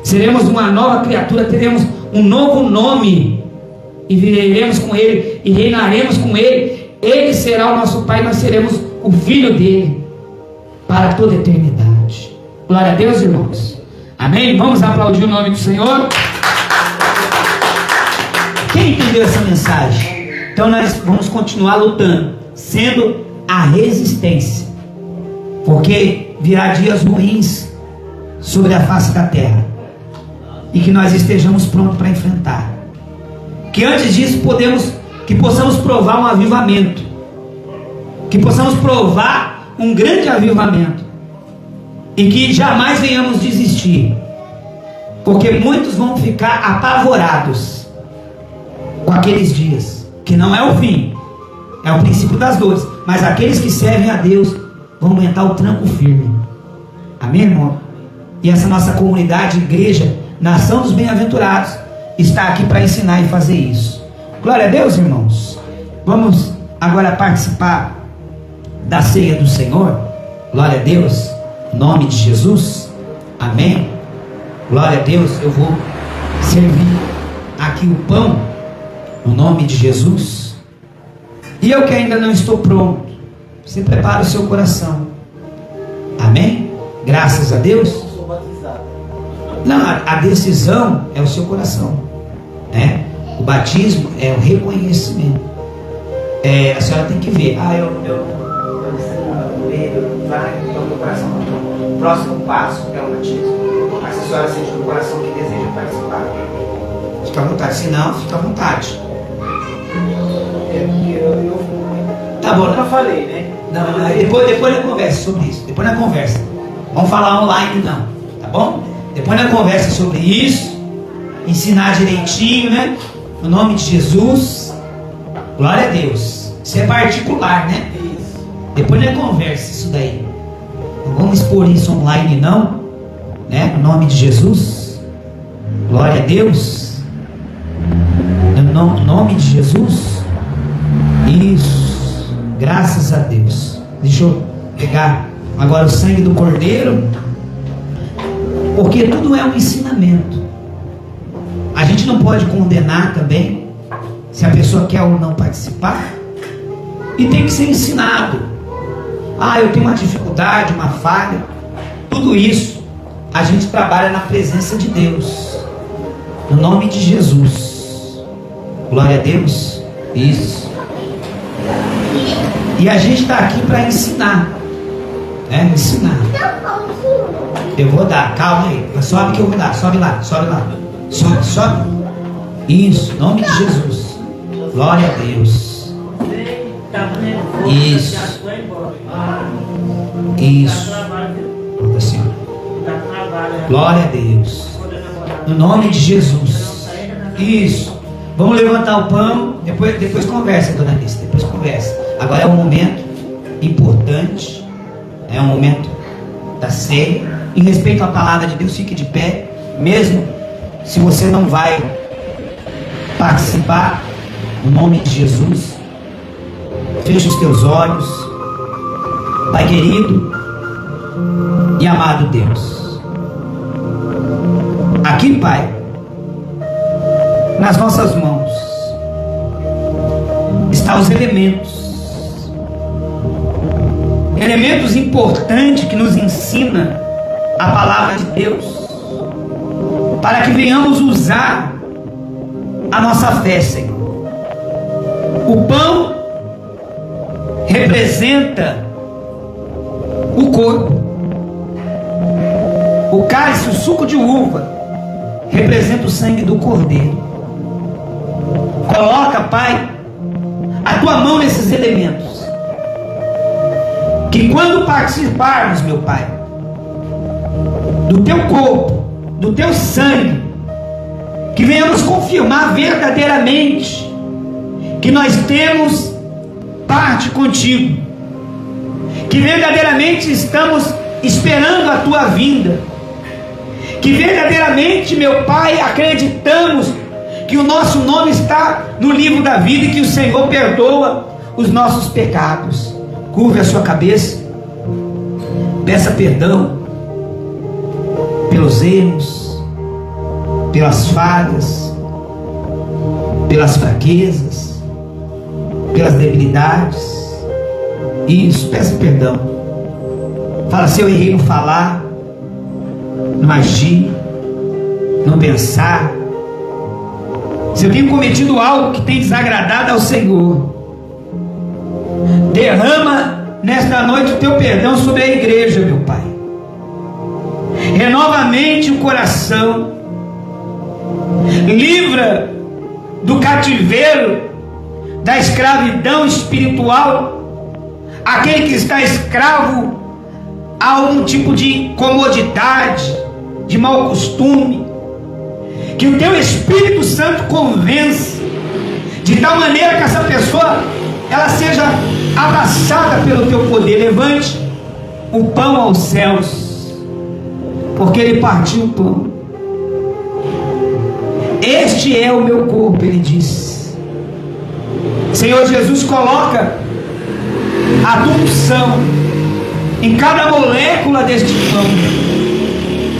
S1: Seremos uma nova criatura, teremos um novo nome. E viveremos com Ele, e reinaremos com Ele. Ele será o nosso Pai, nós seremos o Filho dEle, para toda a eternidade. Glória a Deus, irmãos. Amém? Vamos aplaudir o nome do Senhor. Quem entendeu essa mensagem? Então nós vamos continuar lutando, sendo a resistência, porque virá dias ruins sobre a face da terra, e que nós estejamos prontos para enfrentar. Que antes disso possamos provar um avivamento, que possamos provar um grande avivamento, e que jamais venhamos desistir, porque muitos vão ficar apavorados com aqueles dias, que não é o fim, é o princípio das dores, mas aqueles que servem a Deus vão aumentar o tranco firme. Amém, irmão? E essa nossa comunidade, igreja, nação dos bem-aventurados, está aqui para ensinar e fazer isso. Glória a Deus, irmãos. Vamos agora participar da ceia do Senhor. Glória a Deus, em nome de Jesus. Amém. Glória a Deus. Eu vou servir aqui o pão no nome de Jesus. E eu que ainda não estou pronto, Você prepara o seu coração. Amém? Graças a Deus.
S2: Sou batizado.
S1: Não, a decisão é o seu coração, né? O batismo é o reconhecimento. A senhora tem que ver. Meu coração não. O próximo passo é o batismo. Mas se a senhora sente no coração que deseja participar, fica à vontade. Se não, fica à vontade. Tá bom,
S2: Eu falei, né?
S1: não, depois na conversa sobre isso. Depois na conversa. Vamos falar online não, tá bom? Depois na conversa sobre isso, ensinar direitinho, né? No nome de Jesus. Glória a Deus. Isso é particular, né?
S2: Isso.
S1: Depois na conversa isso daí. Não vamos expor isso online não, né? No nome de Jesus. Glória a Deus. No nome de Jesus. Isso. Graças a Deus. Deixa eu pegar agora o sangue do Cordeiro, porque tudo é um ensinamento. A gente não pode condenar também se a pessoa quer ou não participar, e tem que ser ensinado. Eu tenho uma dificuldade, uma falha. Tudo isso a gente trabalha na presença de Deus, no nome de Jesus. Glória a Deus. Isso. E a gente está aqui para ensinar, né? Ensinar. Eu vou dar, calma aí. Sobe que eu vou dar. Sobe lá. Sobe. Isso, em nome de Jesus. Glória a Deus. Isso. Glória, Senhor. Glória a Deus. No nome de Jesus. Isso. Vamos levantar o pão. Depois conversa, dona Alice. Depois conversa. Agora é um momento importante. É um momento da ceia. Em respeito à palavra de Deus, fique de pé. Mesmo se você não vai participar, no nome de Jesus, feche os teus olhos. Pai querido e amado Deus, aqui, Pai, nas nossas mãos estão os elementos importantes que nos ensina a palavra de Deus, para que venhamos usar a nossa fé, Senhor. O pão representa o corpo, o cálice, o suco de uva, representa o sangue do Cordeiro. Coloca, Pai, a tua mão nesses elementos, que quando participarmos, meu Pai, do teu corpo, do teu sangue, que venhamos confirmar verdadeiramente que nós temos parte contigo, que verdadeiramente estamos esperando a tua vinda, que verdadeiramente, meu Pai, acreditamos que o nosso nome está no livro da vida e que o Senhor perdoa os nossos pecados. Curve a sua cabeça, peça perdão pelos erros, pelas falhas, pelas fraquezas, pelas debilidades. Isso, peça perdão. Fala: se eu errei no falar, no agir, no pensar, se eu tenho cometido algo que tem desagradado ao Senhor, derrama nesta noite o teu perdão sobre a igreja, meu Pai. Renova a mente e o coração. Livra do cativeiro, da escravidão espiritual, aquele que está escravo a algum tipo de comodidade, de mau costume. Que o teu Espírito Santo convença, de tal maneira que essa pessoa ela seja abraçada pelo teu poder. Levante o pão aos céus, porque ele partiu o pão. Este é o meu corpo, ele disse. Senhor Jesus, coloca a tua unção em cada molécula deste pão,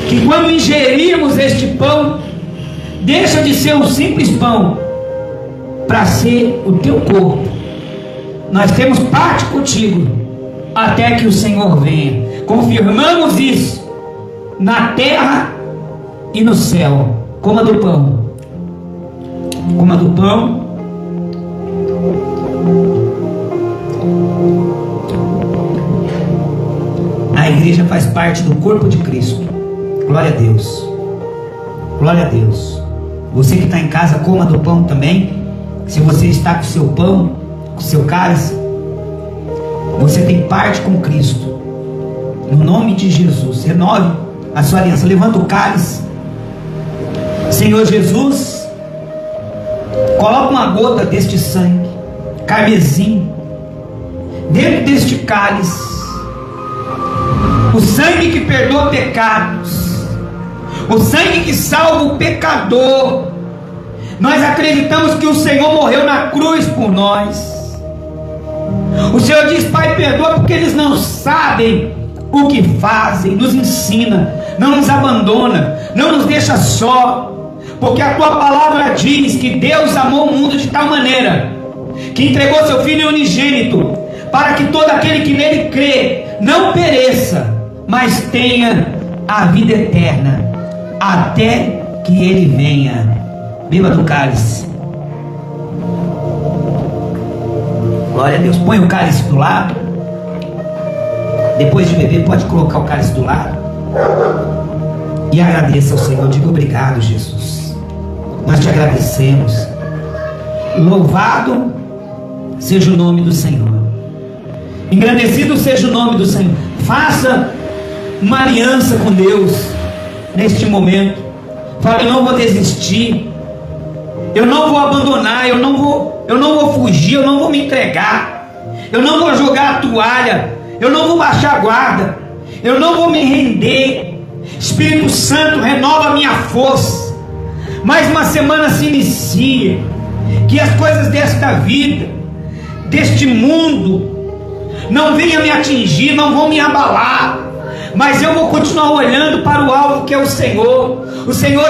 S1: que quando ingerirmos este pão, deixa de ser um simples pão para ser o teu corpo. Nós temos parte contigo até que o Senhor venha. Confirmamos isso na terra e no céu. Coma do pão. Coma do pão. A igreja faz parte do corpo de Cristo. Glória a Deus. Glória a Deus. Você que está em casa, coma do pão também. Se você está com o seu pão, com o seu cálice, você tem parte com Cristo. No nome de Jesus, renove a sua aliança. Levanta o cálice. Senhor Jesus, coloca uma gota deste sangue carmesim dentro deste cálice. O sangue que perdoa pecados, o sangue que salva o pecador. Nós acreditamos que o Senhor morreu na cruz por nós. O Senhor diz: Pai, perdoa porque eles não sabem o que fazem. Nos ensina, não nos abandona, não nos deixa só, porque a tua palavra diz que Deus amou o mundo de tal maneira que entregou seu Filho unigênito, para que todo aquele que nele crê não pereça, mas tenha a vida eterna, até que ele venha. Beba do cálice. Glória a Deus. Põe o cálice do lado. Depois de beber, pode colocar o cálice do lado e agradeça ao Senhor. Diga: obrigado, Jesus. Nós te agradecemos. Louvado seja o nome do Senhor. Engrandecido seja o nome do Senhor. Faça uma aliança com Deus neste momento. Fala: eu não vou desistir, eu não vou abandonar, eu não vou fugir, eu não vou me entregar, eu não vou jogar a toalha, eu não vou baixar a guarda, eu não vou me render. Espírito Santo, renova a minha força. Mais uma semana se inicia. Que as coisas desta vida, deste mundo, não venham me atingir, não vão me abalar, mas eu vou continuar olhando para o alvo, que é o Senhor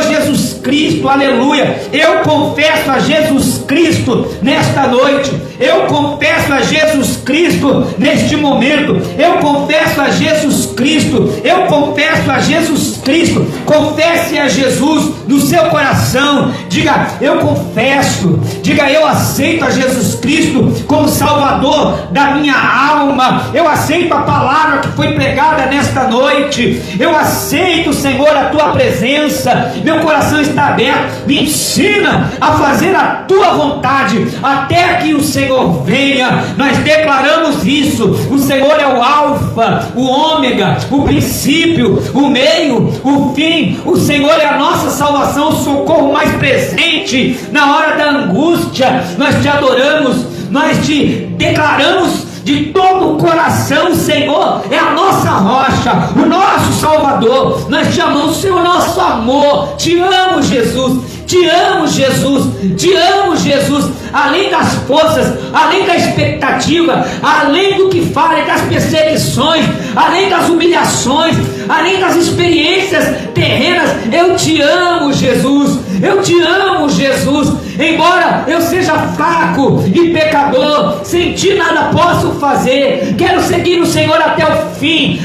S1: Jesus Cristo. Aleluia. Eu confesso a Jesus Cristo nesta noite, eu confesso a Jesus Cristo neste momento, eu confesso a Jesus Cristo, eu confesso a Jesus Cristo. Confesse a Jesus no seu coração. Diga: eu confesso. Diga: eu aceito a Jesus Cristo como Salvador da minha alma. Eu aceito a palavra que foi pregada nesta noite. Eu aceito, Senhor, a tua presença. Meu coração está aberto. Me ensina a fazer a tua vontade até que o Senhor venha. Nós declaramos isso. O Senhor é o alfa, o ômega, o princípio, o meio, o fim. O Senhor é a nossa salvação, o socorro mais presente na hora da angústia. Nós te adoramos, nós te declaramos de todo o coração. O Senhor é a nossa rocha, o nosso Salvador. Nós te amamos, Senhor, nosso amor. Te amo, Jesus. Te amo, Jesus. Te amo, Jesus. Além das forças, além da expectativa, além do que fala, das perseguições, além das humilhações, além das experiências terrenas, eu te amo, Jesus. Eu te amo, Jesus. Embora eu seja fraco e pecador, sem ti nada posso fazer. Quero seguir o Senhor até o fim,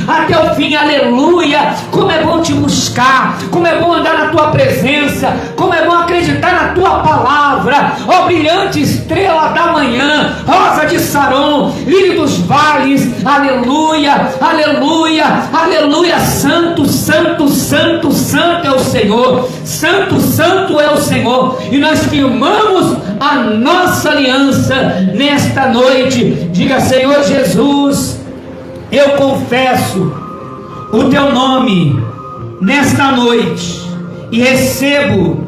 S1: aleluia. Como é bom te buscar, como é bom andar na tua presença, como é bom acreditar na tua palavra. Ó brilhante estrela da manhã, rosa de Saron, lírio dos vales, aleluia, aleluia, aleluia. Santo, santo, santo, santo é o Senhor. Santo, santo é o Senhor. E nós firmamos a nossa aliança nesta noite. Diga: Senhor Jesus, eu confesso o teu nome nesta noite e recebo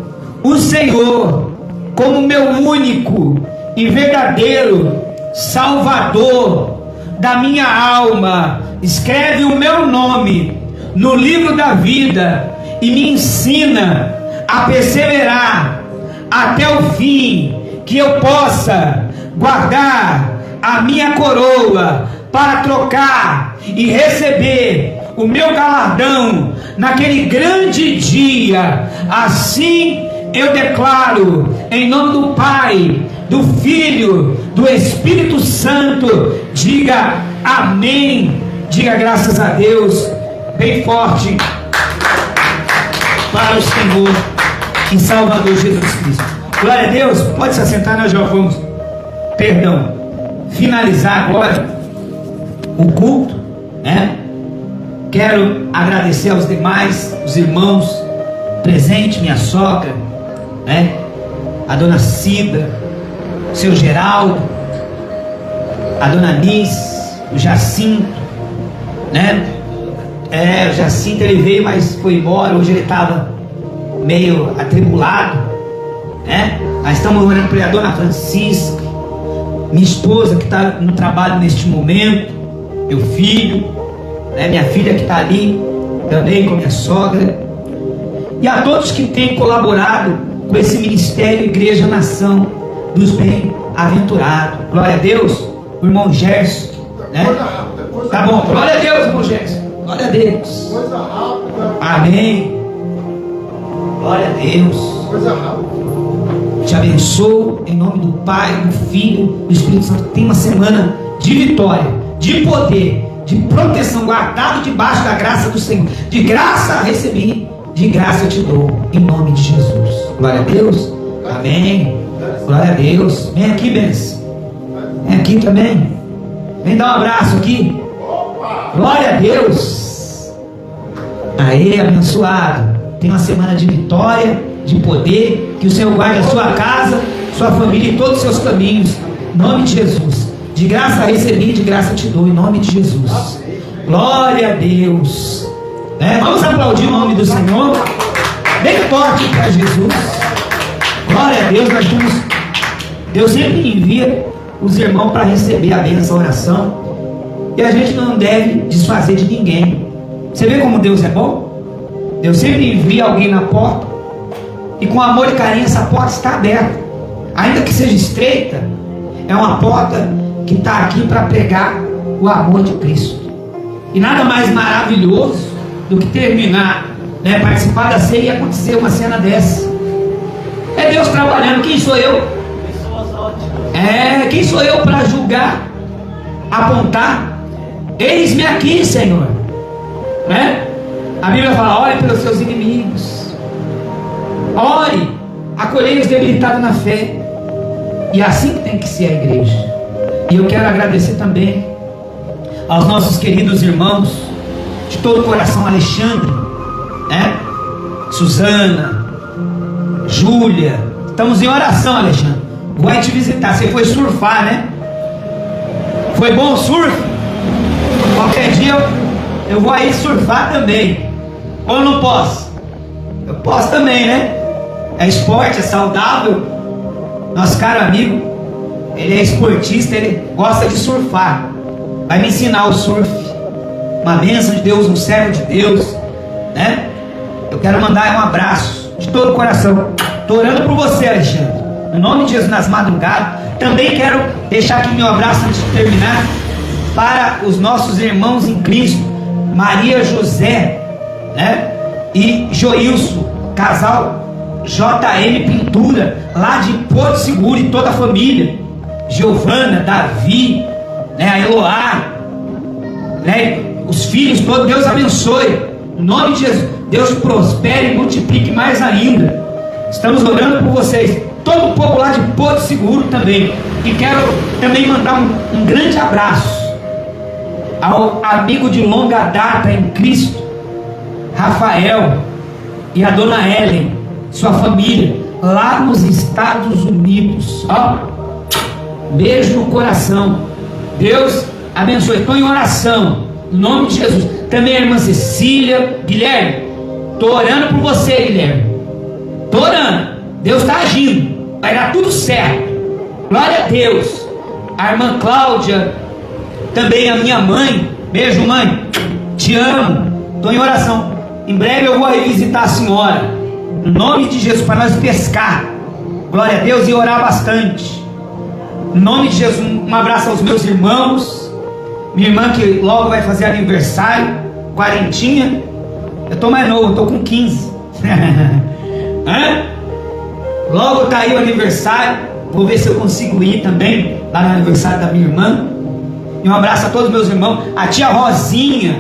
S1: o Senhor como meu único e verdadeiro Salvador da minha alma. Escreve o meu nome no livro da vida e me ensina a perseverar até o fim, que eu possa guardar a minha coroa para trocar e receber o meu galardão naquele grande dia. Assim eu declaro, em nome do Pai, do Filho, do Espírito Santo. Diga Amém. Diga graças a Deus, bem forte, para o Senhor e Salvador Jesus Cristo. Glória a Deus. Pode se assentar, nós já vamos, finalizar agora o culto, né? Quero agradecer aos demais, os irmãos presentes, minha sogra, né? A dona Cida, o seu Geraldo, a dona Nis, o Jacinto, né? O Jacinto, ele veio, mas foi embora. Hoje ele estava meio atribulado, né? Nós estamos orando por ele, a dona Francisca, minha esposa que está no trabalho neste momento, meu filho, né? Minha filha que está ali também com minha sogra, e a todos que têm colaborado com esse ministério Igreja Nação dos Bem-Aventurados. Glória a Deus. O irmão Gerson, né? Tá bom, glória a Deus, irmão Gerson. Glória a Deus.
S2: Coisa rápida.
S1: Amém. Glória a Deus.
S2: Coisa rápida.
S1: Te abençoo em nome do Pai, do Filho, do Espírito Santo. Tem uma semana de vitória, de poder, de proteção, guardado debaixo da graça do Senhor. De graça recebi, de graça eu te dou, em nome de Jesus. Glória a Deus. Amém. Glória a Deus. Vem aqui, bênção. Vem aqui também. Vem dar um abraço aqui. Glória a Deus. Aê, abençoado. Tem uma semana de vitória, de poder. Que o Senhor guarde a sua casa, sua família e todos os seus caminhos. Em nome de Jesus. De graça recebi, de graça te dou. Em nome de Jesus. Glória a Deus. Vamos aplaudir o nome do Senhor. Bem forte para Jesus. Glória a Deus. Deus sempre envia os irmãos para receber a bênção, a oração. E a gente não deve desfazer de ninguém. Você vê como Deus é bom? Deus sempre envia alguém na porta, e com amor e carinho essa porta está aberta, ainda que seja estreita. É uma porta que está aqui para pregar o amor de Cristo. E nada mais maravilhoso do que terminar, participar da ceia e acontecer uma cena dessa. É Deus trabalhando. Quem sou eu? Quem sou eu para julgar, apontar? Eis-me aqui, Senhor. A Bíblia fala: ore pelos seus inimigos, ore, acolhei os debilitados na fé. E é assim que tem que ser a igreja. E eu quero agradecer também aos nossos queridos irmãos de todo o coração, Alexandre, Suzana, Júlia. Estamos em oração, Alexandre. Vou te visitar. Você foi surfar, né? Foi bom o surf? Qualquer dia eu vou aí surfar também. Ou não posso? Eu posso também, né? É esporte, é saudável. Nosso caro amigo, ele é esportista, ele gosta de surfar. Vai me ensinar o surf. Uma bênção de Deus, um servo de Deus, Eu quero mandar um abraço de todo o coração. Estou orando por você, Alexandre, em nome de Jesus, nas madrugadas. Também quero deixar aqui meu abraço antes de terminar para os nossos irmãos em Cristo, Maria José, e Joilson, casal JM Pintura, lá de Porto Seguro, e toda a família, Giovana, Davi, a Eloá, os filhos todos. Deus abençoe, em nome de Jesus. Deus prospere e multiplique mais ainda. Estamos orando por vocês, todo o povo lá de Porto Seguro também. E quero também mandar um grande abraço ao amigo de longa data em Cristo, Rafael, e a dona Ellen, sua família, lá nos Estados Unidos. Beijo no coração. Deus abençoe. Estou em oração, em nome de Jesus. Também a irmã Cecília. Guilherme, estou orando por você, Guilherme. Estou orando. Deus está agindo. Vai dar tudo certo. Glória a Deus. A irmã Cláudia, também a minha mãe. Beijo, mãe. Te amo. Estou em oração. Em breve eu vou aí visitar a senhora, em nome de Jesus, para nós pescar. Glória a Deus, e orar bastante. Em nome de Jesus, um abraço aos meus irmãos. Minha irmã que logo vai fazer aniversário, quarentinha. Eu estou mais novo, estou com 15. Logo está aí o aniversário. Vou ver se eu consigo ir também lá no aniversário da minha irmã. E um abraço a todos meus irmãos, a tia Rosinha,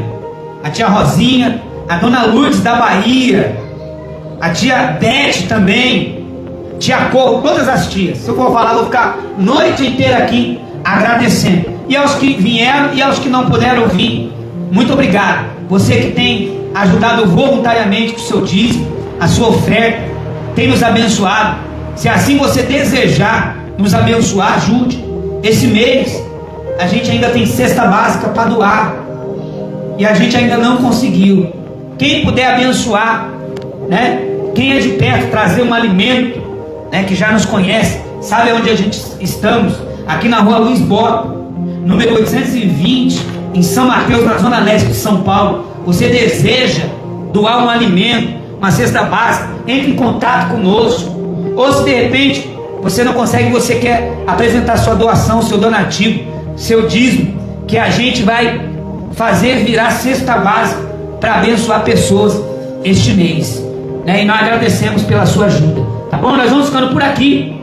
S1: a dona Lourdes da Bahia, a tia Beth também, tia Corro, todas as tias. Se eu for falar, vou ficar a noite inteira aqui agradecendo. E aos que vieram e aos que não puderam vir, muito obrigado. Você que tem ajudado voluntariamente com o seu dízimo, a sua oferta, tem nos abençoado. Se assim você desejar nos abençoar, ajude. Esse mês a gente ainda tem cesta básica para doar e a gente ainda não conseguiu. Quem puder abençoar, né? Quem é de perto, trazer um alimento, né? Que já nos conhece, sabe onde a gente estamos? Aqui na rua Luiz Bota, número 820, em São Mateus, na zona leste de São Paulo. Você deseja doar um alimento, uma cesta básica, entre em contato conosco. Ou se de repente você não consegue, você quer apresentar sua doação, seu donativo, seu dízimo, que a gente vai fazer virar cesta básica para abençoar pessoas este mês, né? E nós agradecemos pela sua ajuda, tá bom? Nós vamos ficando por aqui.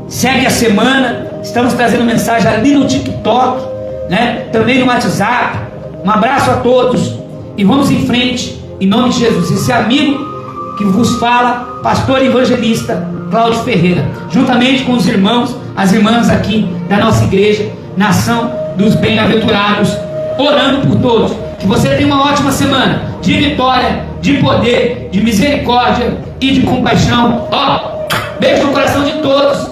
S1: Segue a semana, estamos trazendo mensagem ali no TikTok, né? Também no WhatsApp. Um abraço a todos e vamos em frente, em nome de Jesus. Esse amigo que vos fala, pastor e evangelista Cláudio Ferreira, juntamente com os irmãos, as irmãs aqui da nossa igreja, Nação dos Bem-aventurados, orando por todos. Que você tenha uma ótima semana de vitória, de poder, de misericórdia e de compaixão. Beijo no coração de todos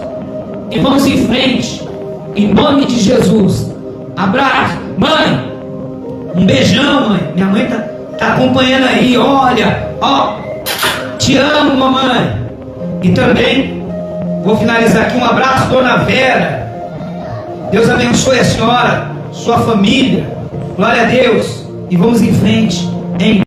S1: e vamos em frente, em nome de Jesus. Abraço, mãe, um beijão, mãe. Minha mãe tá acompanhando aí. Olha, te amo, mamãe. E também vou finalizar aqui, um abraço, dona Vera. Deus abençoe a senhora, sua família. Glória a Deus. E vamos em frente em